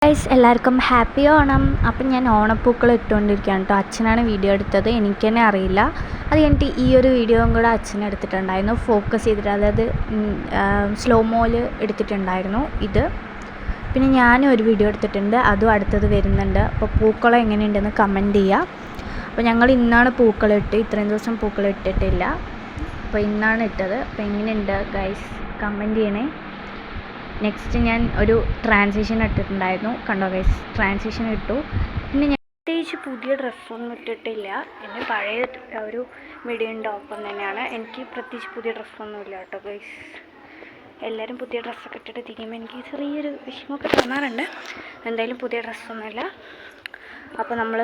Guys, എല്ലാവർക്കും happy Onam. അപ്പം ഞാൻ ഓണപ്പൂക്കൾ ഇട്ടുകൊണ്ടിരിക്കുകയാണ് കേട്ടോ. അച്ഛനാണ് വീഡിയോ എടുത്തത്, എനിക്ക് തന്നെ അറിയില്ല. അത് കഴിഞ്ഞിട്ട് ഈ ഒരു വീഡിയോയും കൂടെ അച്ഛൻ എടുത്തിട്ടുണ്ടായിരുന്നു, ഫോക്കസ് ചെയ്തിട്ട്, അതായത് സ്ലോ മോയിൽ എടുത്തിട്ടുണ്ടായിരുന്നു ഇത്. പിന്നെ ഞാനും ഒരു വീഡിയോ എടുത്തിട്ടുണ്ട്, അതും അടുത്തത് വരുന്നുണ്ട്. അപ്പോൾ പൂക്കളം എങ്ങനെയുണ്ടെന്ന് കമൻറ്റ് ചെയ്യുക. അപ്പോൾ ഞങ്ങൾ ഇന്നാണ് പൂക്കളിട്ട്, ഇത്രയും ദിവസം പൂക്കളിട്ടിട്ടില്ല. അപ്പോൾ ഇന്നാണ് ഇട്ടത്. അപ്പോൾ എങ്ങനെയുണ്ട് ഗൈസ്, കമൻറ്റ് ചെയ്യണേ. നെക്സ്റ്റ് ഞാൻ ഒരു ട്രാൻസിഷൻ ഇട്ടിട്ടുണ്ടായിരുന്നു, കണ്ടോ ഗൈസ്, ട്രാൻസിഷൻ ഇട്ടു. പിന്നെ ഞാൻ പ്രത്യേകിച്ച് പുതിയ ഡ്രസ്സൊന്നും ഇട്ടിട്ടില്ല. എൻ്റെ പഴയ ഒരു മിഡിയും ടോപ്പം തന്നെയാണ്. എനിക്ക് പ്രത്യേകിച്ച് പുതിയ ഡ്രസ്സൊന്നുമില്ല കേട്ടോ ഗൈസ്. എല്ലാവരും പുതിയ ഡ്രസ്സൊക്കെ ഇട്ടിട്ട് തിരിയുമ്പോൾ എനിക്ക് ചെറിയൊരു വിഷമമൊക്കെ തോന്നാറുണ്ട്. എന്തായാലും പുതിയ ഡ്രസ്സൊന്നുമില്ല. അപ്പോൾ നമ്മൾ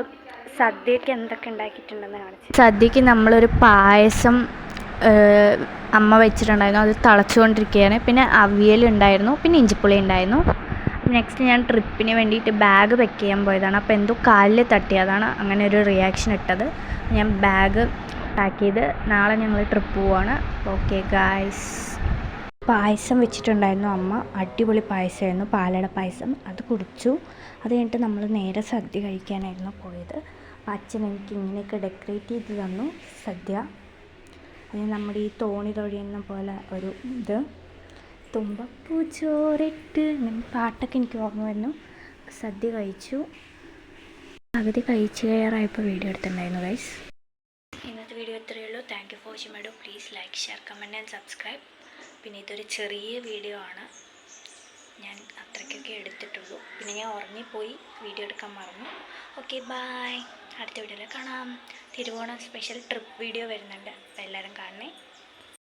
സദ്യയ്ക്ക് എന്തൊക്കെ ഉണ്ടാക്കിയിട്ടുണ്ടെന്ന് കാണിച്ചു. സദ്യയ്ക്ക് നമ്മളൊരു പായസം അമ്മ വെച്ചിട്ടുണ്ടായിരുന്നു, അത് തിളച്ചുകൊണ്ടിരിക്കുകയാണ്. പിന്നെ അവിയലുണ്ടായിരുന്നു, പിന്നെ ഇഞ്ചിപ്പുളി ഉണ്ടായിരുന്നു. നെക്സ്റ്റ് ഞാൻ ട്രിപ്പിന് വേണ്ടിയിട്ട് ബാഗ് പാക്ക് ചെയ്യാൻ പോയതാണ്. അപ്പോൾ എന്തോ കാലിൽ തട്ടിയതാണ് അങ്ങനെ ഒരു റിയാക്ഷൻ ഇട്ടത്. ഞാൻ ബാഗ് പാക്ക് ചെയ്ത് നാളെ ഞങ്ങൾ ട്രിപ്പ് പോവാണ്. ഓക്കെ ഗായ്സ്, പായസം വെച്ചിട്ടുണ്ടായിരുന്നു അമ്മ, അടിപൊളി പായസമായിരുന്നു, പാലട പായസം. അത് കുടിച്ചു. അത് കഴിഞ്ഞിട്ട് നമ്മൾ നേരെ സദ്യ കഴിക്കാനായിരുന്നു പോയത്. അപ്പോൾ അച്ഛൻ എനിക്ക് ഇങ്ങനെയൊക്കെ ഡെക്കറേറ്റ് ചെയ്ത് തന്നു സദ്യ. അതിന് നമ്മുടെ ഈ തോണി തൊഴിയുന്ന പോലെ ഒരു ഇത്, തുമ്പപ്പൂ ചോറിട്ട് പാട്ടൊക്കെ എനിക്ക് ഓർമ്മ വരുന്നു. സദ്യ കഴിച്ചു. പകുതി കഴിച്ച് കയറായപ്പോൾ വീഡിയോ എടുത്തിട്ടുണ്ടായിരുന്നു ഗൈസ്. ഇന്നത്തെ വീഡിയോ ഇത്രയേ ഉള്ളൂ. Thank you for watching my video. Please like, share, comment and subscribe. പിന്നെ ഇതൊരു ചെറിയ വീഡിയോ ആണ്, ഞാൻ അത്രയ്ക്കൊക്കെ എടുത്തിട്ടുള്ളൂ. പിന്നെ ഞാൻ ഉറങ്ങിപ്പോയി, വീഡിയോ എടുക്കാൻ മറന്നു. ഓക്കെ ബൈ, അടുത്ത വീഡിയോയിൽ കാണാം. തിരുവോണം സ്പെഷ്യൽ ട്രിപ്പ് വീഡിയോ വരുന്നുണ്ട്, അപ്പോൾ എല്ലാവരും കാണണേ.